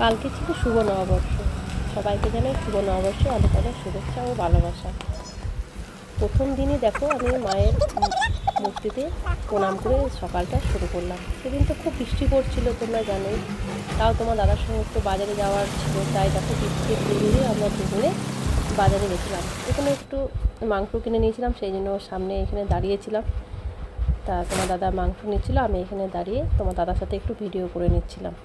কালকে ছিল শুভ নববর্ষ। সবাইকে জানাই শুভ নববর্ষে অনেক অনেক শুভেচ্ছা ও ভালোবাসা। প্রথম দিনই দেখো আমি মায়ের মূর্তিতে প্রণাম করে সকালটা শুরু করলাম। সেদিন তো খুব বৃষ্টি পড়ছিল, তোমরা জানোই। তাও তোমার দাদার সঙ্গে একটু বাজারে যাওয়ার ছিল, তাই দেখো বৃষ্টির দিনে আমরা দুজনে বাজারে গেছিলাম। এখানে একটু মাংস কিনে নিয়েছিলাম, সেই জন্য সামনে এখানে দাঁড়িয়েছিলাম। তা তোমার দাদা মাংস নিচ্ছিল, আমি এখানে দাঁড়িয়ে তোমার দাদার সাথে একটু ভিডিও করে নিচ্ছিলাম।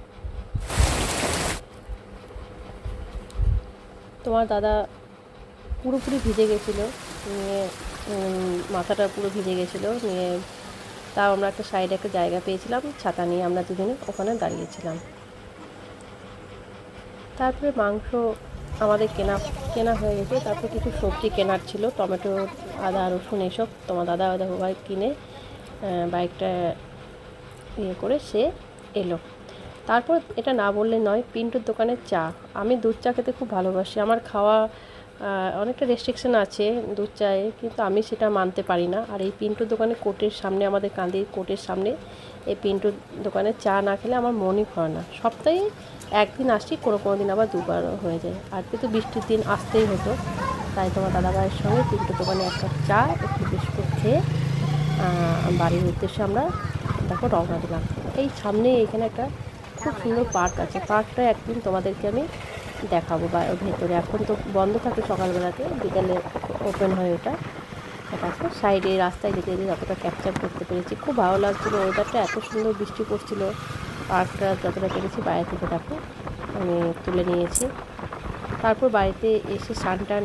তোমার দাদা পুরোপুরি ভিজে গেছিলো, নিয়ে মাথাটা পুরো ভিজে গেছিলো, নিয়ে তাও আমরা একটা সাইডে একটা জায়গা পেয়েছিলাম, ছাতা নিয়ে আমরা দুজনে ওখানে দাঁড়িয়েছিলাম। তারপরে মাংস আমাদের কেনা হয়ে গেছে। তারপর কিছু সবজি কেনার ছিল, টমেটো, আদা, রসুন, এসব তোমার দাদা ভাই কিনে বাইকটা ইয়ে করে সে এলো। তারপর এটা না বললে নয়, পিন্টুর দোকানের চা। আমি দুধ চা খেতে খুব ভালোবাসি। আমার খাওয়া অনেকটা রেস্ট্রিকশন আছে দুধ চায়ে, কিন্তু আমি সেটা মানতে পারি না। আর এই পিন্টুর দোকানে কোর্টের সামনে, আমাদের কান্দির কোর্টের সামনে এই পিন্টুর দোকানে চা না খেলে আমার মনই ভরে না। সপ্তাহে একদিন আসছি, কোনো দিন আবার দুবার হয়ে যায়। আর কিন্তু বৃষ্টির দিন আসতেই হতো, তাই তোমার দাদাভাইয়ের সঙ্গে পিন্টুর দোকানে একটা চা, একটু বিস্কুট খেয়ে বাড়ির উদ্দেশ্যে আমরা দেখো রওনা দিলাম। এই সামনে এখানে একটা খুব সুন্দর পার্ক আছে। পার্কটা একদিন তোমাদেরকে আমি দেখাবো। বা ভেতরে এখন তো বন্ধ থাকে সকালবেলাতে, বিকালে ওপেন হয় ওটা। তারপর সাইডে রাস্তায় যেতে যেতে যতটা ক্যাপচার করতে পেরেছি, খুব ভালো লাগছিলো। ওয়েদারটা এত সুন্দর, বৃষ্টি পড়ছিলো। পার্কটা যতটা পেরেছি বাইরে থেকে দেখো আমি তুলে নিয়েছি। তারপর বাড়িতে এসে স্নান টান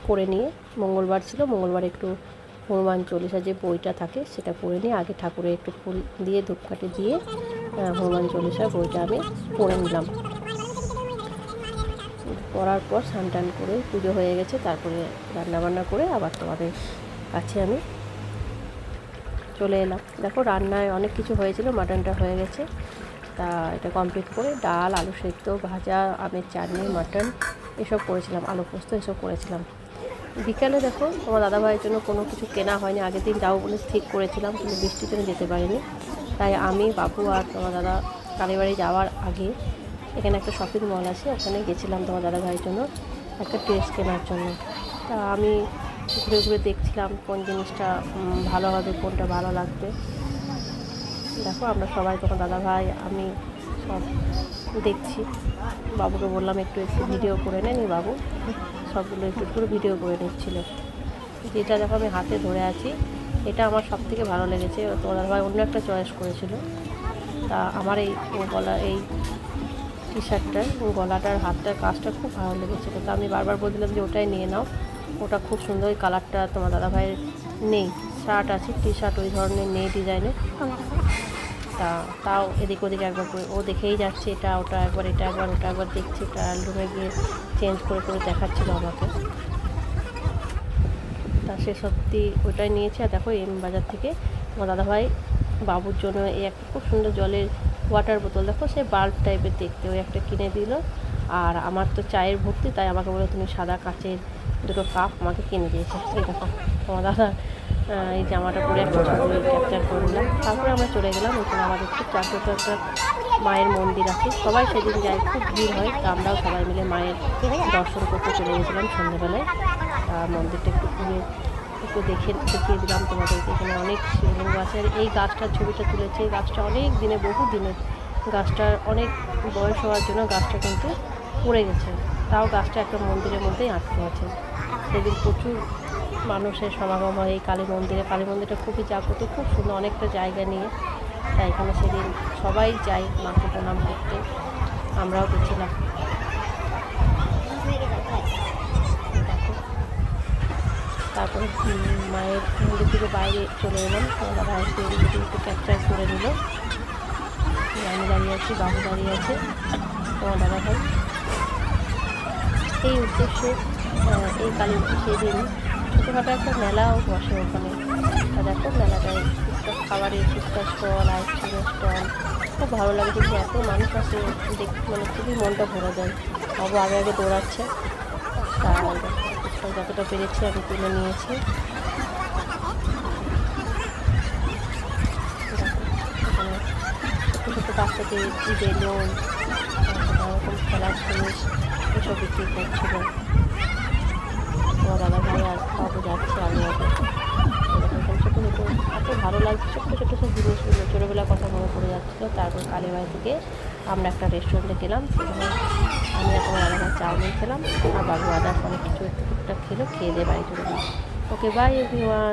করে নিয়ে, মঙ্গলবার ছিল, মঙ্গলবার একটু হনুমান চল্লিশা যে বইটা থাকে সেটা পড়ে নিয়ে, আগে ঠাকুরে একটু ফুল দিয়ে ধূপকাঠি দিয়ে হনুমান চল্লিশা বইটা আমি পড়ে নিলাম। পড়ার পর স্নান টান করে পুজো হয়ে গেছে। তারপরে রান্নাবান্না করে আবার তোমাদের কাছে আমি চলে এলাম। দেখো রান্নায় অনেক কিছু হয়েছিল, মাটনটা হয়ে গেছে। তা এটা কমপ্লিট করে ডাল, আলু সেদ্ধ, ভাজা, আমের চাটনি, মাটন এসব করেছিলাম, আলু পোস্ত এসব করেছিলাম। বিকালে দেখো তোমার দাদাভাইয়ের জন্য কোনো কিছু কেনা হয়নি। আগের দিন যাবো বলে ঠিক করেছিলাম, কিন্তু বৃষ্টির জন্য যেতে পারিনি। তাই আমি, বাবু আর তোমার দাদা কালীবাড়ি যাওয়ার আগে এখানে একটা শপিং মল আছে, ওখানে গেছিলাম তোমার দাদাভাইয়ের জন্য একটা ড্রেস কেনার জন্য। তা আমি ঘুরে ঘুরে দেখছিলাম কোন জিনিসটা ভালো হবে, কোনটা ভালো লাগবে। দেখো আমরা সবাই, তোমার দাদাভাই, আমি সব দেখছি। বাবুকে বললাম একটু ভিডিও করে নেন, বাবু সবগুলো একটু পুরো ভিডিও করে নিচ্ছিল। যেটা দেখো আমি হাতে ধরে আছি, এটা আমার সব থেকে ভালো লেগেছে। তোমার দাদাভাই অন্য একটা চয়েস করেছিল। তা আমার এই এই টি শার্টটার গলাটার হাতটার কাজটা খুব ভালো লেগেছিলো। তা আমি বারবার বলছিলাম যে ওটাই নিয়ে নাও, ওটা খুব সুন্দর। ওই কালারটা তোমার দাদাভাইয়ের নেই, শার্ট আছে, টি শার্ট ওই ধরনের নেই ডিজাইনের। তাও এদিক ওদিক একবার করে ও দেখেই যাচ্ছে, এটা ওটা একবার, এটা একবার, ওটা একবার দেখছে। ট্রায়াল রুমে গিয়ে চেঞ্জ করে করে দেখাচ্ছিলো আমাকে। তা সে সত্যি ওটাই নিয়েছে। আর দেখো এম বাজার থেকে আমার দাদাভাই বাবুর জন্য এই একটা খুব সুন্দর জলের ওয়াটার বোতল, দেখো সে বাল্ব টাইপের দেখতে, ওই একটা কিনে দিল। আর আমার তো চায়ের ভর্তি, তাই আমাকে বলে তুমি সাদা কাচের দুটো কাপ আমাকে কিনে দিয়েছে। এই দেখো তোমার দাদা এই জামাটা পরে একটা ছবি ক্যাপচার করে নিলাম। তারপরে আমরা চলে গেলাম এখানে আমাদের একটু চারপাশে একটা মায়ের মন্দির আছে, সবাই সেদিন যায়, খুব ভিড় হয়। তা আমরাও সবাই মিলে মায়ের দর্শন করতে চলে গেছিলাম সন্ধ্যেবেলায়। মন্দিরটা একটু ঘুরে একটু দেখিয়ে দিলাম তোমাদেরকে। এখানে অনেক শিবলিঙ্গ আছে। আর এই গাছটার ছবিটা তুলেছে, এই গাছটা অনেক দিনে, বহু দিনের। গাছটার অনেক বয়স হওয়ার জন্য গাছটা কিন্তু পড়ে গেছে, তাও গাছটা একটা মন্দিরের মধ্যেই আটকে আছে। সেদিন প্রচুর মানুষের সমাগম হয় এই কালী মন্দিরে। কালী মন্দিরটা খুবই জাগ্রত, খুব সুন্দর, অনেকটা জায়গা নিয়ে। তাই এখানে সেদিন সবাই যায় মাকে প্রণাম করতে, আমরাও গেছিলাম। তারপরে মায়ের মন্দির থেকে বাইরে চলে এলাম। দাদা এসে একটু ক্যাপচার করে নিল। আমি দাঁড়িয়ে আছি, বাবু দাঁড়িয়ে আছে, তোমার দাদা ভাই। এই উদ্দেশ্যে এই কালী সেদিন ছোটোখাটো একটা মেলাও বসে ওখানে। দেখো মেলাটায় টুকটাক খাবারের টুকটাক স্টল, আইসক্রিমের স্টল, খুব ভালো লাগে। কিন্তু এত মানুষ আসে দেখতে, মানে খুবই মনটা ভরে যায়। বাবু আগে আগে দৌড়াচ্ছে, তাই যতটা পেরেছি আমি তুলে নিয়েছি। এখানে ছোটো ছোটো বাচ্চাদের বেলুন, খেলার জিনিস এসব বিক্রি করছিল। তোমার দাদা ভাই আর বাবু যাচ্ছে, আমি ওকে এরকম ছোটো ছোটো এত ভালো লাগছে, ছোটো ছোটো সব জিনিসগুলো ছোটোবেলার কথা মনে পড়ে যাচ্ছিলো। তারপর কালীবাড়ি থেকে আমরা একটা রেস্টুরেন্টে গেলাম, সেখানে আমি আর তোমার দাদা ভাই চাউমিন খেলাম, আর বাবু আদার্স অনেক কিছু টুকটাক খেলো, খেয়ে দিয়ে বাড়ি চলে গেলাম। Okay bye everyone.